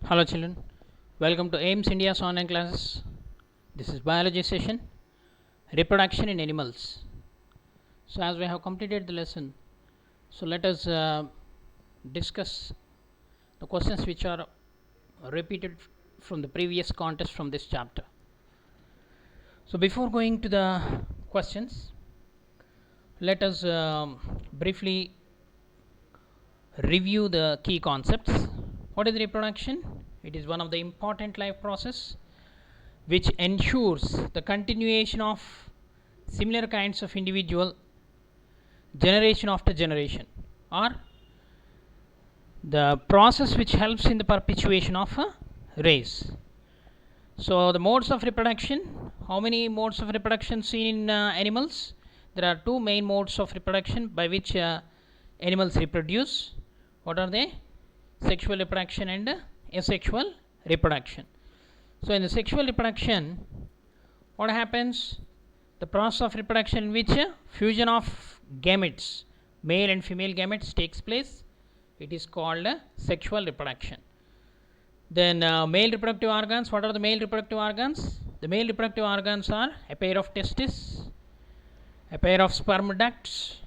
Hello children, welcome to AIMS India's online classes. This is biology session, reproduction in animals. So as we have completed the lesson, so let us discuss the questions which are repeated from the previous contest from this chapter. So before going to the questions, let us briefly review the key concepts. What is reproduction? It is one of the important life process which ensures the continuation of similar kinds of individual generation after generation, or the process which helps in the perpetuation of a race. So the modes of reproduction, how many modes of reproduction seen in animals? There are two main modes of reproduction by which animals reproduce. What are they? Sexual reproduction and asexual reproduction. So in the sexual reproduction, what happens? The process of reproduction in which fusion of gametes, male and female gametes, takes place. It is called sexual reproduction. Then male reproductive organs. What are the male reproductive organs? The male reproductive organs are a pair of testes, a pair of sperm ducts,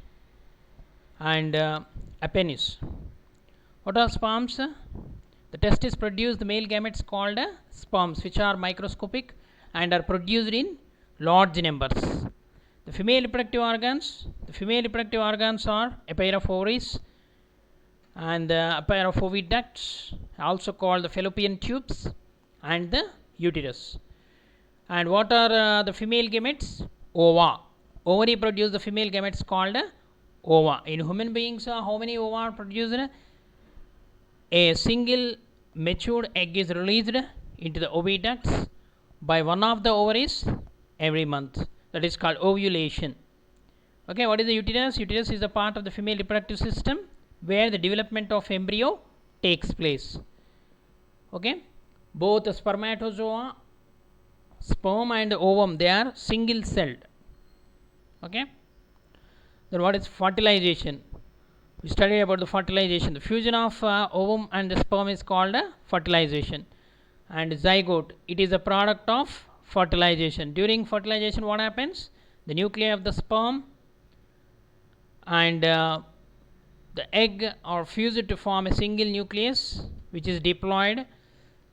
and a penis. What are sperms? The testes produce the male gametes called sperms, which are microscopic and are produced in large numbers. The female reproductive organs. The female reproductive organs are a pair of ovaries and a pair of oviducts, also called the fallopian tubes, and the uterus. And what are the female gametes? Ova. Ovary produce the female gametes called ova. In human beings, how many ova are produced? A single matured egg is released into the oviducts by one of the ovaries every month. That is called ovulation. Okay, what is the uterus? Uterus is a part of the female reproductive system where the development of embryo takes place. Okay, both the spermatozoa, sperm and ovum, they are single celled. Okay, then what is fertilization? We studied about the fertilization. The fusion of ovum and the sperm is called fertilization. And zygote, it is a product of fertilization. During fertilization, what happens? The nuclei of the sperm and the egg are fused to form a single nucleus which is diploid.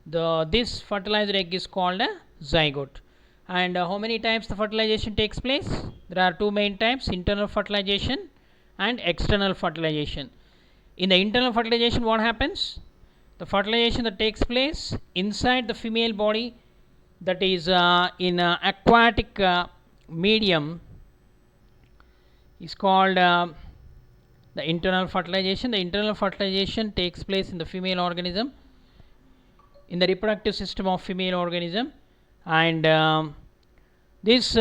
This fertilized egg is called a zygote. And how many times the fertilization takes place? There are two main types: internal fertilization and external fertilization. In the internal fertilization, what happens? The fertilization that takes place inside the female body, that is in aquatic medium, is called the internal fertilization. The internal fertilization takes place in the female organism, in the reproductive system of female organism. And this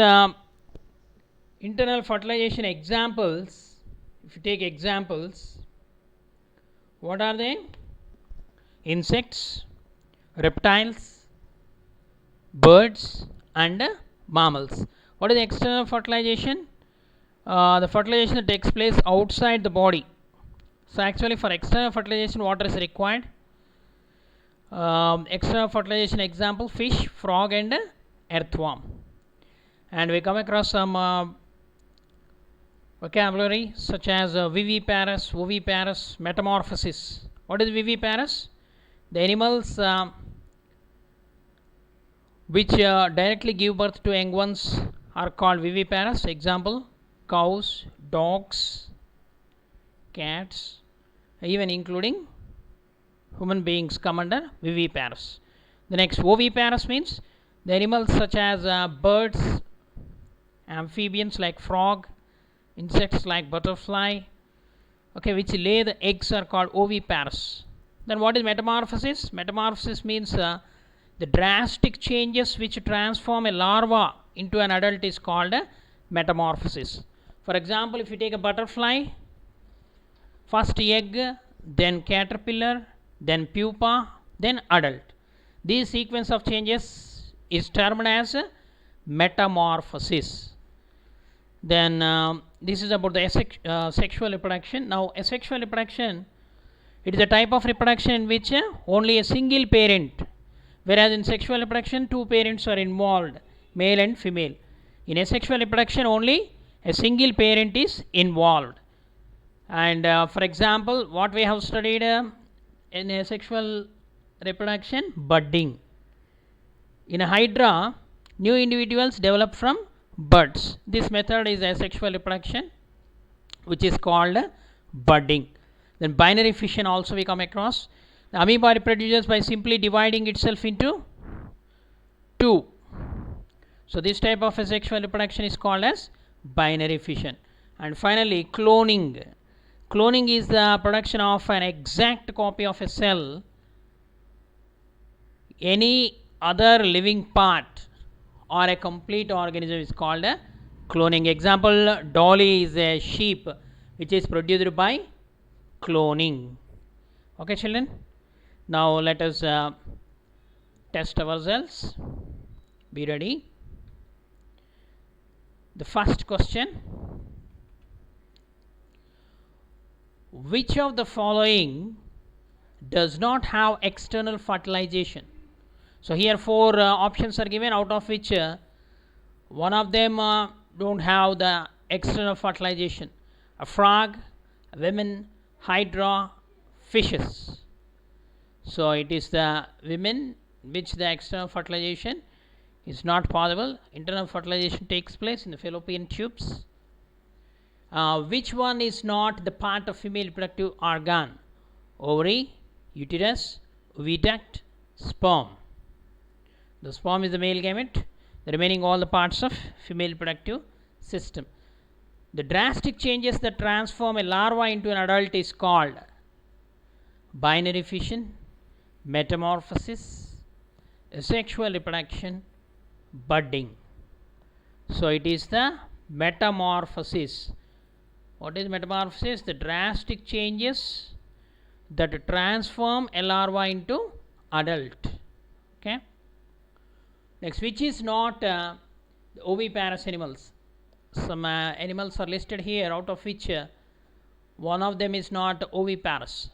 internal fertilization examples, if you take examples, what are they? Insects, reptiles, birds, and mammals. What is the external fertilization? The fertilization that takes place outside the body. So actually for external fertilization, water is required. External fertilization example: fish, frog, and earthworm. And we come across some vocabulary such as viviparous, oviparous, metamorphosis. What is viviparous? The animals which directly give birth to young ones are called viviparous. Example: cows, dogs, cats, even including human beings come under viviparous. The next, oviparous, means the animals such as birds, amphibians like frog, insects like butterfly, okay, which lay the eggs, are called oviparous. Then what is metamorphosis? Metamorphosis means the drastic changes which transform a larva into an adult is called metamorphosis. For example, if you take a butterfly, first egg, then caterpillar, then pupa, then adult. This sequence of changes is termed as metamorphosis. Then this is about the sexual reproduction. Now asexual reproduction, It is a type of reproduction in which only a single parent, whereas in sexual reproduction two parents are involved, male and female. In asexual reproduction only a single parent is involved. And for example, what we have studied in asexual reproduction, budding. In a hydra, new individuals develop from buds. This method is asexual reproduction, which is called budding. Then binary fission also we come across. The amoeba reproduces by simply dividing itself into two. So this type of asexual reproduction is called as binary fission. And finally, cloning. Cloning is the production of an exact copy of a cell, any other living part, or a complete organism is called a cloning. Example, Dolly is a sheep which is produced by cloning. Okay, children. Now let us test ourselves. Be ready. The first question: which of the following does not have external fertilization? So here four options are given, out of which one of them don't have the external fertilization: a frog, a women, hydra, fishes. So it is the women which the external fertilization is not possible. Internal fertilization takes place in the fallopian tubes. Which one is not the part of female reproductive organ? Ovary, uterus, oviduct, sperm. The sperm is the male gamete, the remaining all the parts of female reproductive system. The drastic changes that transform a larva into an adult is called binary fission, metamorphosis, asexual reproduction, budding. So it is the metamorphosis. What is metamorphosis? The drastic changes that transform a larva into adult. Okay. Next, which is not the oviparous animals? Some animals are listed here, out of which one of them is not oviparous.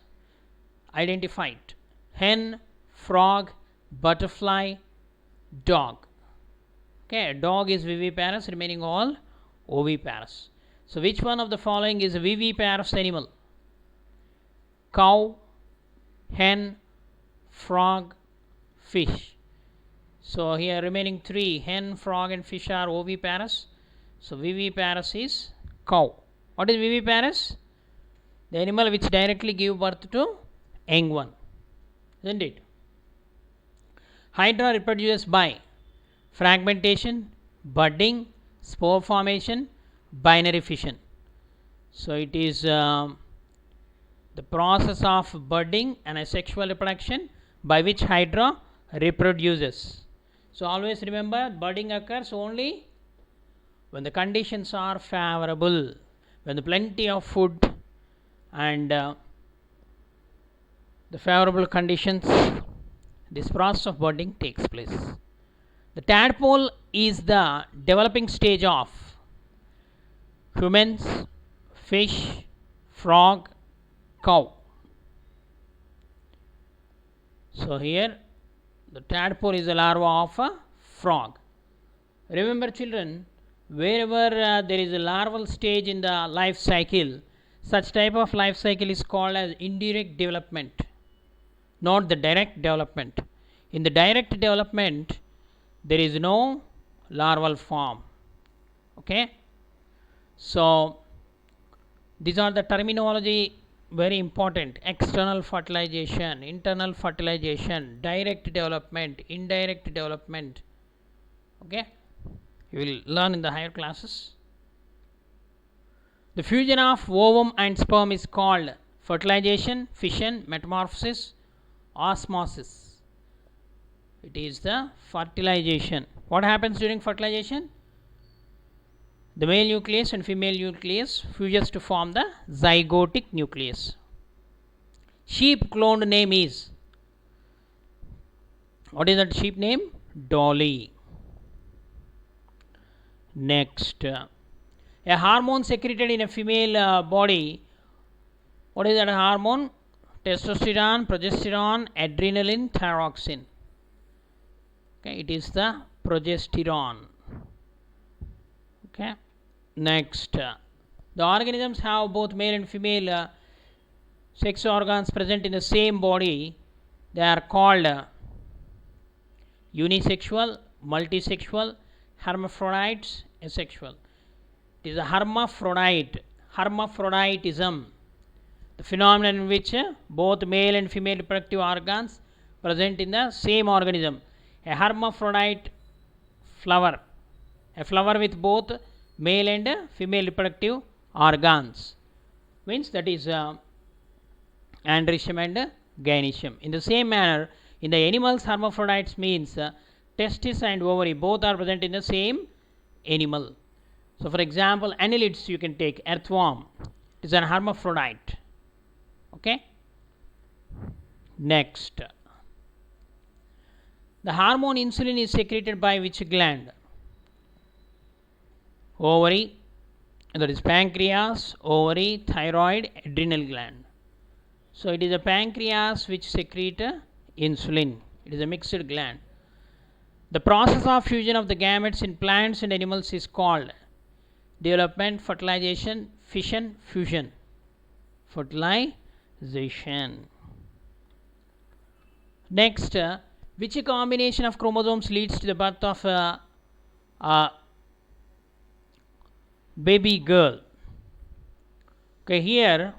Identified: hen, frog, butterfly, dog. Okay, dog is viviparous, remaining all oviparous. So which one of the following is a viviparous animal? Cow, hen, frog, fish. So here remaining three, hen, frog and fish, are oviparous. So viviparous is cow. What is viviparous? The animal which directly give birth to young one, isn't it? Hydra reproduces by fragmentation, budding, spore formation, binary fission. So it is the process of budding and asexual reproduction by which hydra reproduces. So always remember, budding occurs only when the conditions are favorable, when the plenty of food and the favorable conditions, this process of budding takes place. The tadpole is the developing stage of humans, fish, frog, cow. So here the tadpole is a larva of a frog. Remember children, wherever there is a larval stage in the life cycle, such type of life cycle is called as indirect development, not the direct development. In the direct development, there is no larval form. Okay. So these are the terminology, very important: external fertilization, internal fertilization, direct development, indirect development. Okay, you will learn in the higher classes. The fusion of ovum and sperm is called fertilization, fission, metamorphosis, osmosis. It is the fertilization. What happens during fertilization? The male nucleus and female nucleus fuses to form the zygotic nucleus. Sheep cloned name is, what is that sheep name? Dolly. Next, a hormone secreted in a female body. What is that hormone? testosterone, progesterone, adrenaline, thyroxine. Okay, it is the progesterone. Okay, next, the organisms have both male and female sex organs present in the same body. They are called unisexual, multisexual, hermaphrodites, asexual. It is a hermaphroditism, the phenomenon in which both male and female reproductive organs present in the same organism. A hermaphrodite flower, a flower with both male and female reproductive organs, means that is androecium and gynoecium. In the same manner, in the animals, hermaphrodites means testis and ovary both are present in the same animal. So, for example, annelids you can take, earthworm, it is an hermaphrodite. Okay. Next, the hormone insulin is secreted by which gland? Ovary, that is pancreas, ovary, thyroid, adrenal gland. So, it is the pancreas which secrete insulin. It is a mixed gland. The process of fusion of the gametes in plants and animals is called development, fertilization, fission, fusion. Fertilization. Next, which combination of chromosomes leads to the birth of a baby girl? Okay, here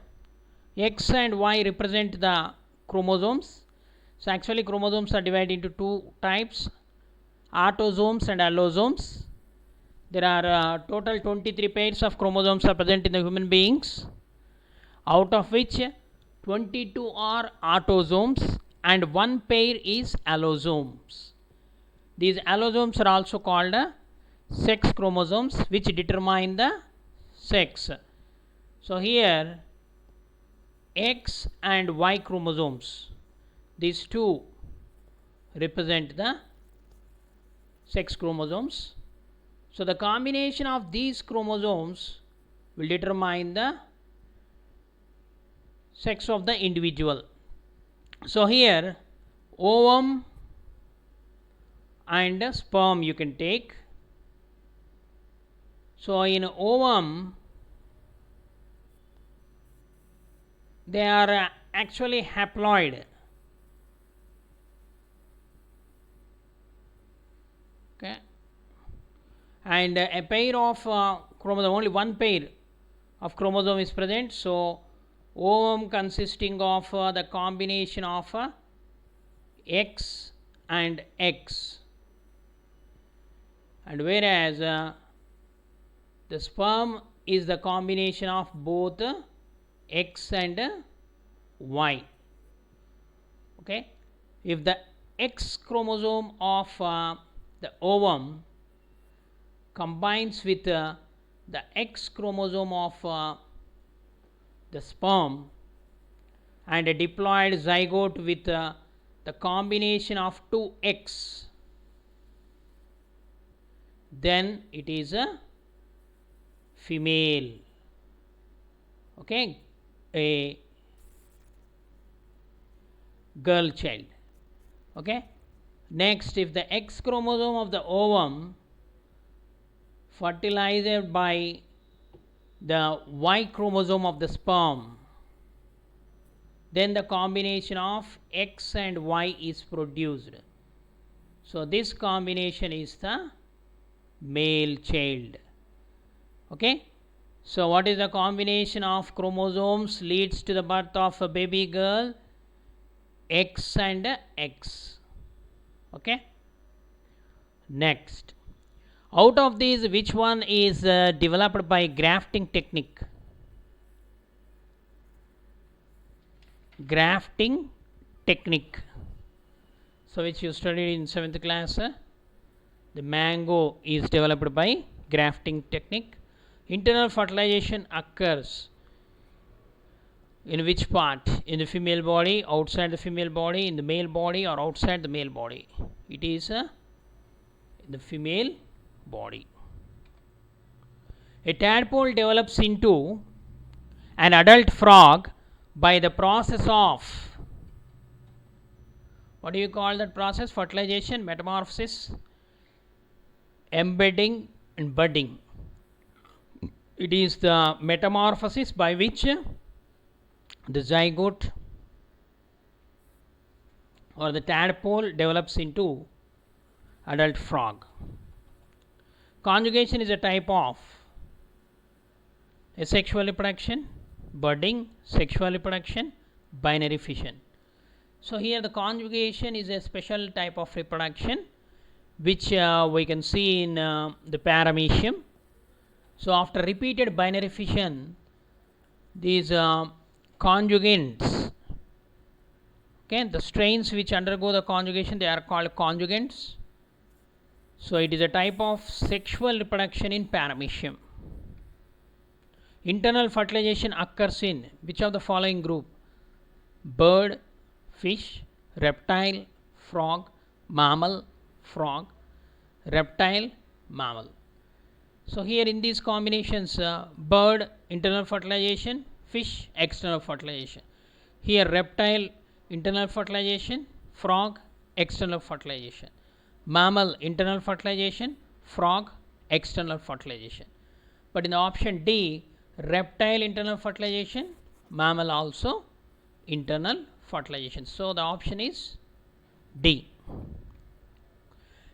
X and Y represent the chromosomes. So, actually chromosomes are divided into two types, autosomes and allosomes. There are total 23 pairs of chromosomes are present in the human beings, out of which 22 are autosomes and one pair is allosomes. These allosomes are also called sex chromosomes, which determine the sex. So, here X and Y chromosomes, these two represent the sex chromosomes. So, the combination of these chromosomes will determine the sex of the individual. So, here ovum and sperm you can take. So, in ovum they are actually haploid. Okay. And a pair of chromosome, only one pair of chromosome is present. So, ovum consisting of the combination of X and X, and whereas the sperm is the combination of both X and Y. Okay. If the X chromosome of the ovum combines with the X chromosome of the sperm and a diploid zygote with the combination of two X, then it is a female. Okay, a girl child. Okay. Next, if the X chromosome of the ovum fertilized by the Y chromosome of the sperm, then the combination of X and Y is produced. So, this combination is the male child. Okay. So, what is the combination of chromosomes leads to the birth of a baby girl? X and X. Okay. Next, out of these which one is developed by grafting technique? Grafting technique. So, which you studied in 7th class, the mango is developed by grafting technique. Internal fertilization occurs in which part? In the female body, outside the female body, in the male body, or outside the male body? It is in the female body. A tadpole develops into an adult frog by the process of, what do you call that process? Fertilization, metamorphosis, embedding and budding. It is the metamorphosis by which the zygote or the tadpole develops into adult frog. Conjugation is a type of asexual reproduction, budding, sexual reproduction, binary fission. So here the conjugation is a special type of reproduction which we can see in the paramecium. So after repeated binary fission, these conjugates, okay, the strains which undergo the conjugation, they are called conjugates. So it is a type of sexual reproduction in paramecium. Internal fertilization occurs in which of the following group? Bird, fish, reptile, frog, mammal, frog, reptile, mammal. So here in these combinations, bird internal fertilization, fish external fertilization. Here reptile internal fertilization, frog external fertilization. Mammal internal fertilization, frog external fertilization. But in the option D, reptile internal fertilization, mammal also internal fertilization. So the option is D.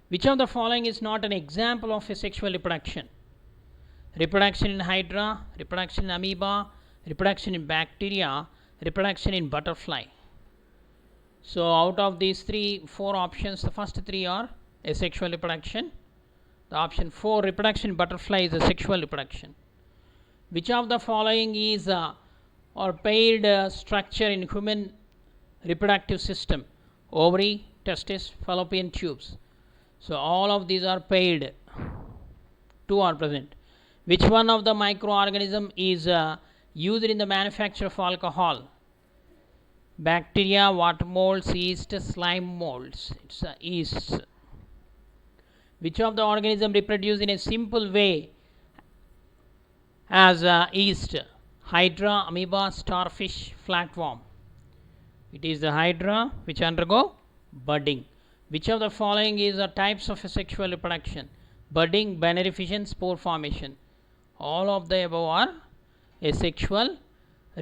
Which of the following is not an example of a sexual reproduction? Reproduction in hydra, reproduction in amoeba, reproduction in bacteria, reproduction in butterfly. So out of these four options, the first three are asexual reproduction. The option 4, reproduction in butterfly, is a sexual reproduction. Which of the following is or paired structure in human reproductive system? Ovary, testis, fallopian tubes. So all of these are paired. 2 are present. Which one of the microorganism is used in the manufacture of alcohol? Bacteria, water molds, yeast, slime molds. It's yeast. Which of the organism reproduce in a simple way as yeast? Hydra, amoeba, starfish, flatworm. It is the hydra which undergo budding. Which of the following is the types of sexual reproduction? Budding, binary fission, spore formation. All of the above are asexual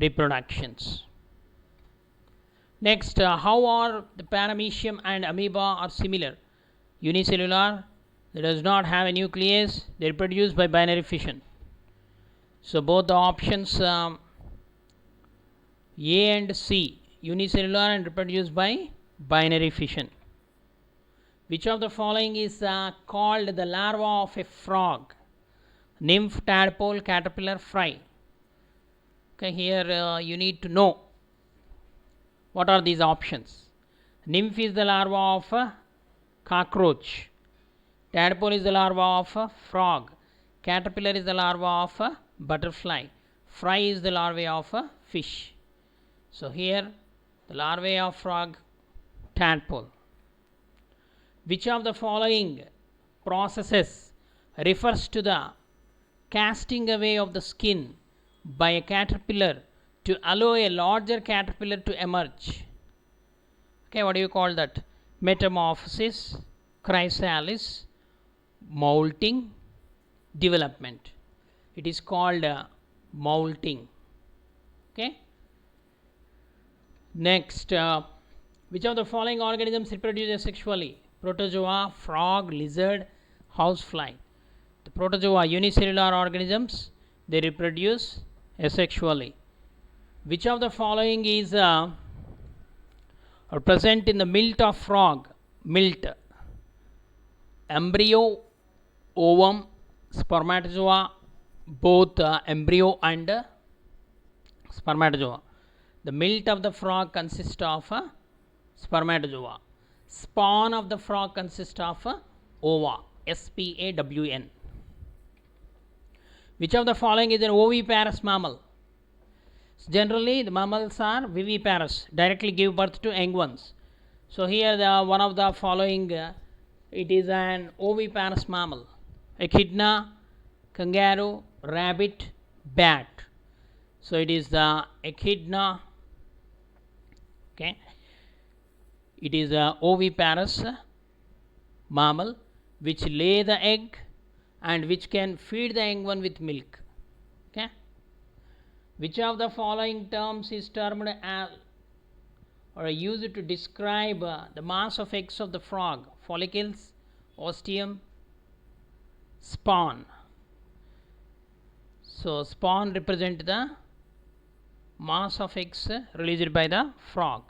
reproductions. Next, how are the paramecium and amoeba are similar? Unicellular, they does not have a nucleus, they reproduce by binary fission. So both the options A and C, unicellular and reproduced by binary fission. Which of the following is called the larva of a frog? Nymph, tadpole, caterpillar, fry. Okay, here you need to know what are these options. Nymph is the larva of a cockroach. Tadpole is the larva of a frog. Caterpillar is the larva of a butterfly. Fry is the larvae of a fish. So here the larvae of frog, tadpole. Which of the following processes refers to the casting away of the skin by a caterpillar to allow a larger caterpillar to emerge? Okay, what do you call that? Metamorphosis, chrysalis, molting, development. It is called molting. Okay. Next, which of the following organisms reproduce asexually? Protozoa, frog, lizard, housefly. The protozoa, unicellular organisms, they reproduce asexually. Which of the following is present in the milt of frog? Milt, embryo, ovum, spermatozoa, both embryo and spermatozoa. The milt of the frog consists of spermatozoa. Spawn of the frog consists of ova, spawn. Which of the following is an oviparous mammal? So generally the mammals are viviparous, directly give birth to young ones. So here the one of the following it is an oviparous mammal. Echidna, kangaroo, rabbit, bat. So it is the echidna, Okay, it is a oviparous mammal which lay the egg and which can feed the young one with milk. Okay, which of the following terms is termed as or used to describe the mass of eggs of the frog? Follicles, ostium, spawn. So spawn represent the mass of eggs released by the frog.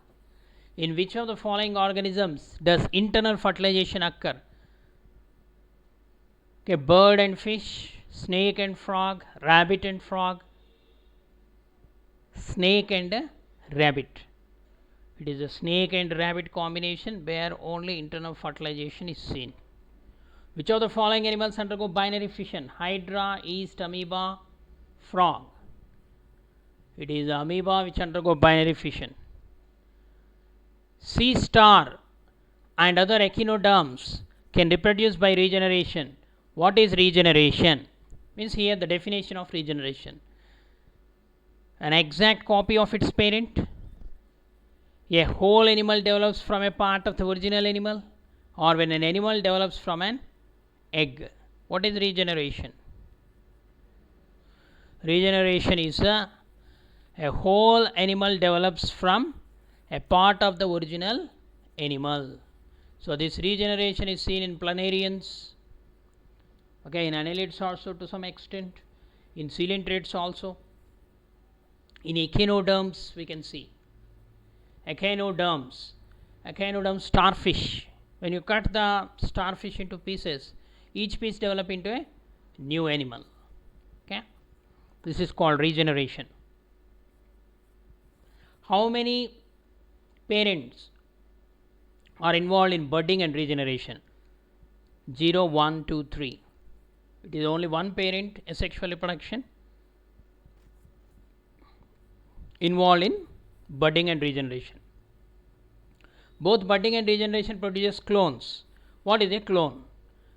In which of the following organisms does internal fertilization occur? Okay, bird and fish, snake and frog, rabbit and frog, snake and rabbit. It is a snake and rabbit combination where only internal fertilization is seen. Which of the following animals undergo binary fission? Hydra, yeast, amoeba, frog. It is amoeba which undergo binary fission. Sea star and other echinoderms can reproduce by regeneration. What is regeneration? Means here the definition of regeneration: an exact copy of its parent. A whole animal develops from a part of the original animal, or when an animal develops from an egg. What is regeneration? Regeneration is a whole animal develops from a part of the original animal. So this regeneration is seen in planarians, okay, in annelids also to some extent, in coelentrates also, in echinoderms we can see. Echinoderms, starfish. When you cut the starfish into pieces, each piece develop into a new animal. Okay, this is called regeneration. How many parents are involved in budding and regeneration? 0, 1, 2, 3. It is only one parent, asexual reproduction, involved in budding and regeneration. Both budding and regeneration produces clones. What is a clone?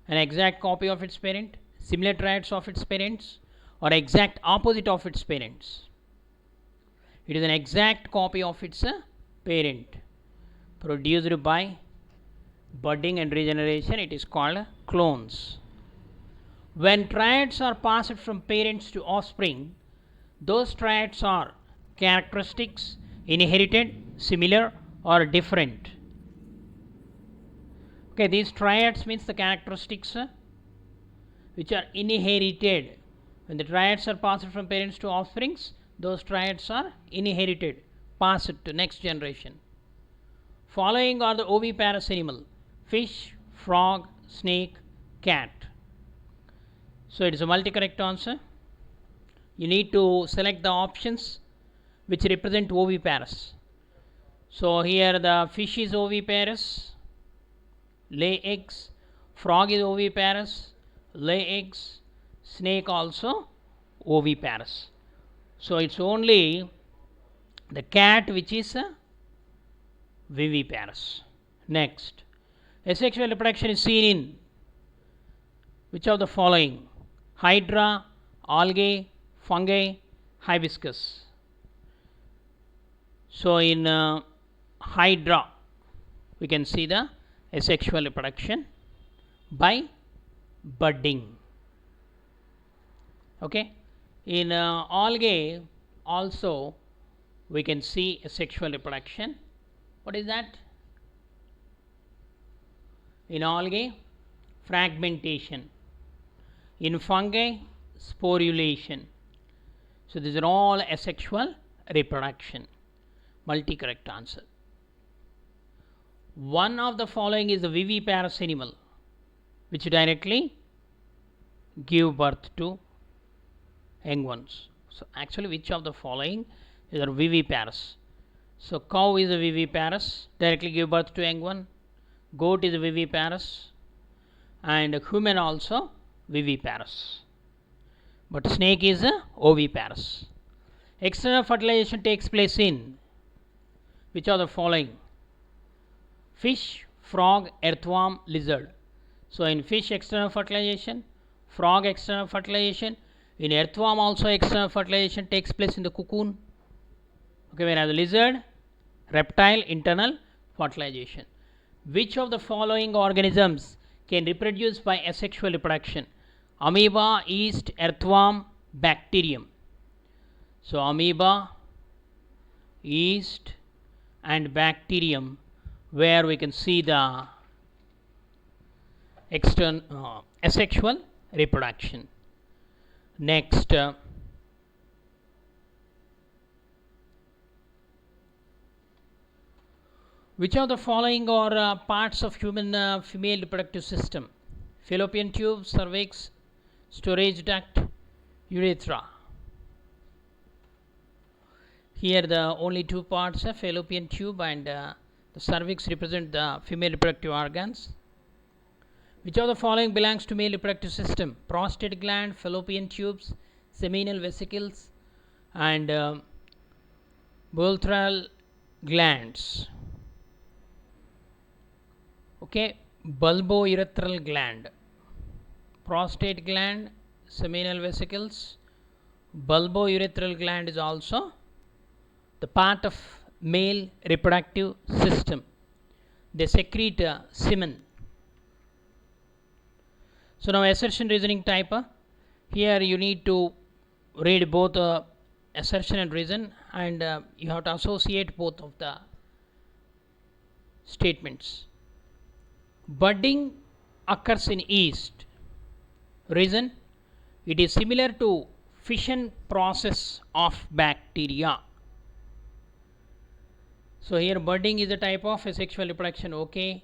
An exact copy of its parent, similar traits of its parents, or exact opposite of its parents. It is an exact copy of its parent produced by budding and regeneration. It is called clones. When traits are passed from parents to offspring, those traits are characteristics, inherited, similar, or different. Okay, these triads means the characteristics which are inherited. When the triads are passed from parents to offsprings, those triads are inherited, passed to next generation. Following are the oviparous animal: fish, frog, snake, cat. So it is a multi-correct answer. You need to select the options which represent oviparous. So here the fish is oviparous, lay eggs. Frog is oviparous, lay eggs. Snake also oviparous. So it's only the cat which is viviparous. Next, asexual reproduction is seen in which of the following? Hydra, algae, fungi, hibiscus. So in Hydra we can see the asexual reproduction by budding. Okay, in algae also we can see asexual reproduction. What is that? In algae, fragmentation. In fungi, sporulation. So these are all asexual reproduction. Multi-correct answer. One of the following is a viviparous animal which directly give birth to young ones. So actually which of the following is a viviparous? So cow is a viviparous, directly give birth to young one. Goat is a viviparous, and human also viviparous. But snake is a oviparous. External fertilization takes place in which of the following? Fish, frog, earthworm, lizard. So in fish external fertilization, frog external fertilization, in earthworm also external fertilization takes place in the cocoon. Okay, whereas lizard reptile internal fertilization. Which of the following organisms can reproduce by asexual reproduction? Amoeba, yeast, earthworm, bacterium. So amoeba, yeast and bacterium, where we can see the external asexual reproduction. Next, which of the following are parts of human female reproductive system? Fallopian tube, cervix, storage duct, urethra. Here the only two parts are fallopian tube and the cervix represent the female reproductive organs. Which of the following belongs to male reproductive system? Prostate gland, fallopian tubes, seminal vesicles and urethral glands. Okay, bulbourethral gland, prostate gland, seminal vesicles, bulbourethral gland is also the part of male reproductive system. They secrete semen. So now assertion reasoning type. Here you need to read both assertion and reason, and you have to associate both of the statements. Budding occurs in yeast. Reason: it is similar to fission process of bacteria. So here budding is a type of asexual reproduction. Okay,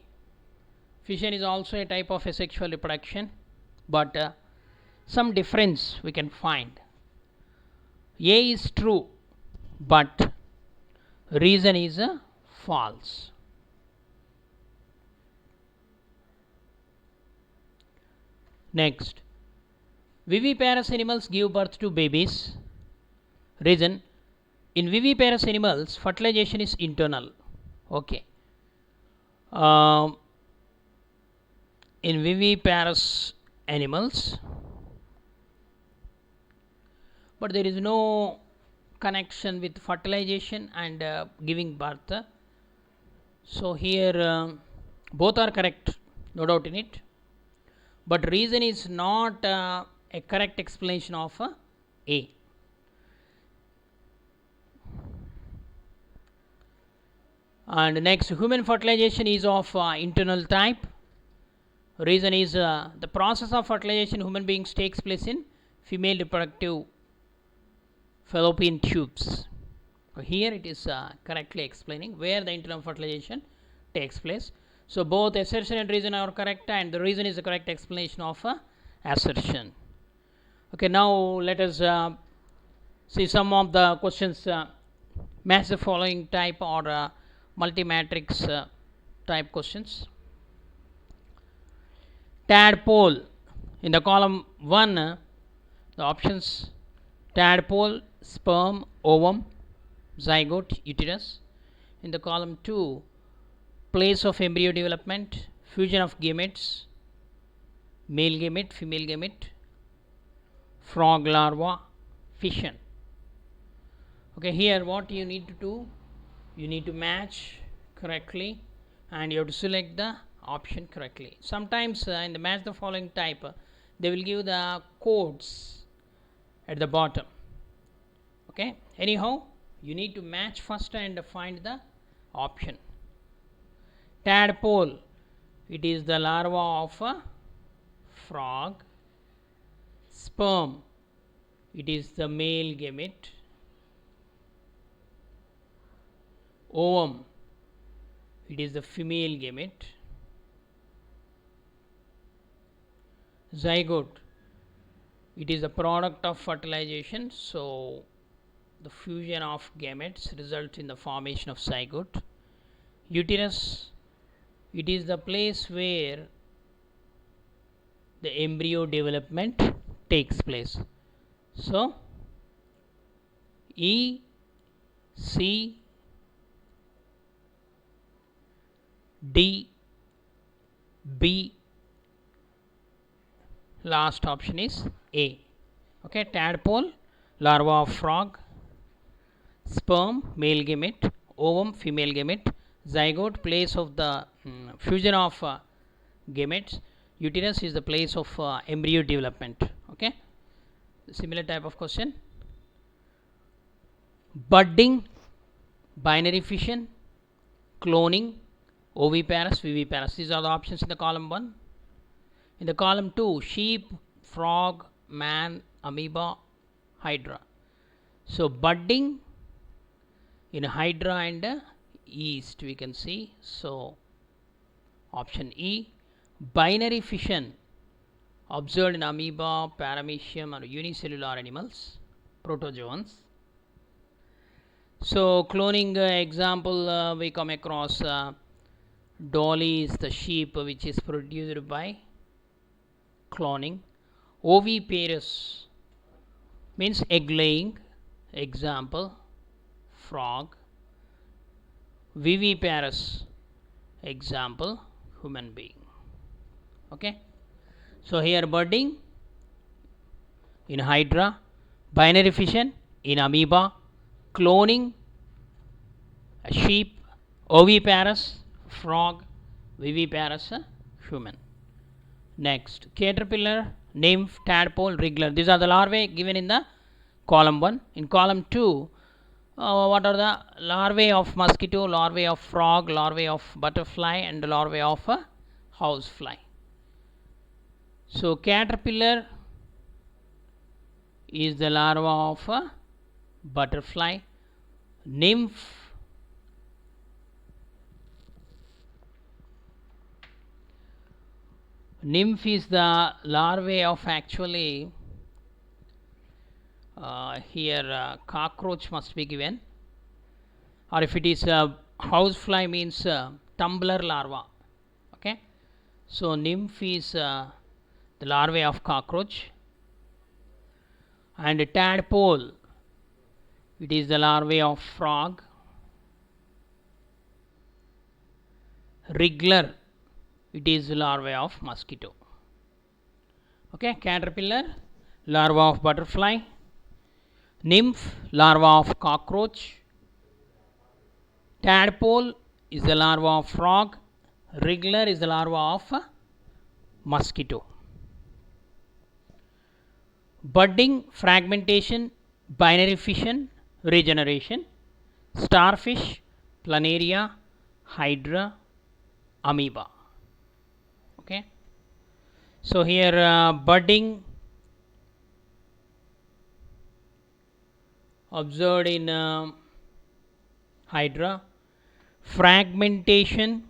fission is also a type of asexual reproduction, but some difference we can find. A is true, but reason is false. Next, viviparous animals give birth to babies. Reason: in viviparous animals fertilization is internal. Okay, in viviparous animals, but there is no connection with fertilization and giving birth. So here both are correct, no doubt in it, but reason is not a correct explanation of A. And next, human fertilization is of internal type. Reason is the process of fertilization in human beings takes place in female reproductive fallopian tubes. So here it is correctly explaining where the internal fertilization takes place. So both assertion and reason are correct, and the reason is the correct explanation of assertion. Okay, now let us see some of the questions. Match the following type or multi-matrix type questions. Tadpole, in the column 1 the options: tadpole, sperm, ovum, zygote, uterus. In the column 2, place of embryo development, fusion of gametes, male gamete, female gamete, frog larva, fission. Okay, here what you need to do, you need to match correctly and you have to select the option correctly. Sometimes in the match the following type they will give the codes at the bottom. Okay, anyhow you need to match first and find the option. Tadpole, it is the larva of a frog. Sperm, it is the male gamete. Ovum, it is the female gamete. Zygote, it is the product of fertilization, so the fusion of gametes results in the formation of zygote. Uterus, it is the place where the embryo development takes place. So E, C, D, B, last option is A. Okay, tadpole, larva of frog, sperm, male gamete, ovum female gamete, zygote place of the fusion of gametes, uterus is the place of embryo development. Okay, similar type of question. Budding, binary fission, cloning, oviparous, viviparous, these are the options in the column 1. In the column 2, sheep, frog, man, amoeba, hydra. So budding in hydra and yeast we can see, so option E. Binary fission observed in amoeba, paramecium or unicellular animals, protozoans. So cloning example we come across Dolly is the sheep which is produced by cloning. Oviparous means egg laying, example frog. Viviparous, example human being. Okay, so here budding in hydra, binary fission in amoeba, cloning sheep, oviparous frog, viviparous human. Next, caterpillar, nymph, tadpole, wriggler, these are the larvae given in the column 1. In column 2, what are the larvae of mosquito, larvae of frog, larvae of butterfly and larvae of housefly. So caterpillar is the larva of butterfly. Nymph is the larvae of actually here cockroach must be given, or if it is housefly means tumbler larva. Okay, so nymph is the larvae of cockroach, and tadpole it is the larvae of frog. Wriggler it is the larvae of mosquito. Okay, caterpillar larva of butterfly, nymph larva of cockroach, tadpole is the larva of frog, wriggler is the larva of mosquito. Budding, fragmentation, binary fission, regeneration, starfish, planaria, hydra, amoeba. Okay, so here budding observed in hydra, fragmentation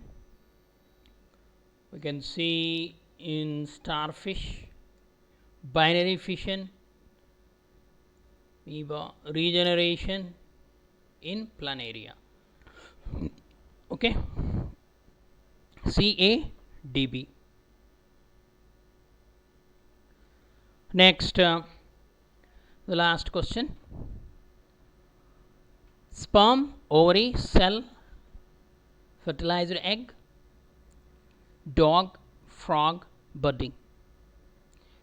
we can see in starfish, binary fission, amoeba, regeneration in planaria. Okay, CADB. Next, the last question. Sperm, ovary, cell, fertilized egg, dog, frog, budding.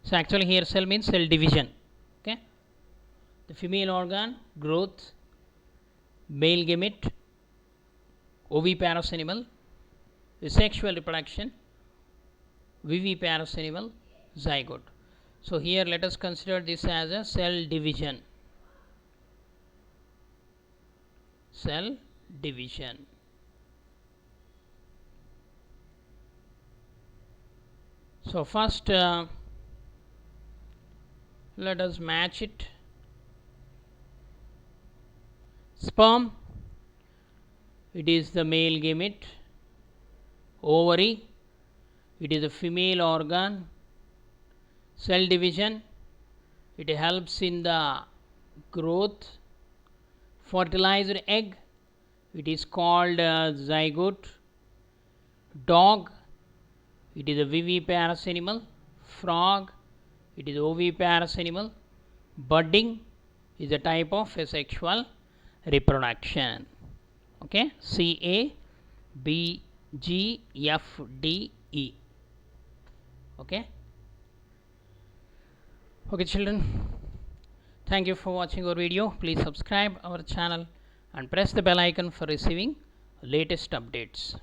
So actually here cell means cell division. Okay, the female organ, growth, male gamete, oviparous animal, the sexual reproduction, viviparous animal, zygote. So here let us consider this as a cell division. Cell division. So first let us match it. Sperm, it is the male gamete. Ovary, it is a female organ. Cell division, it helps in the growth. Fertilized egg, it is called zygote. Dog, it is a viviparous animal. Frog, it is oviparous animal. Budding is a type of asexual reproduction. Okay, C A B G F D E. Okay. Okay children, thank you for watching our video. Please subscribe our channel and press the bell icon for receiving latest updates.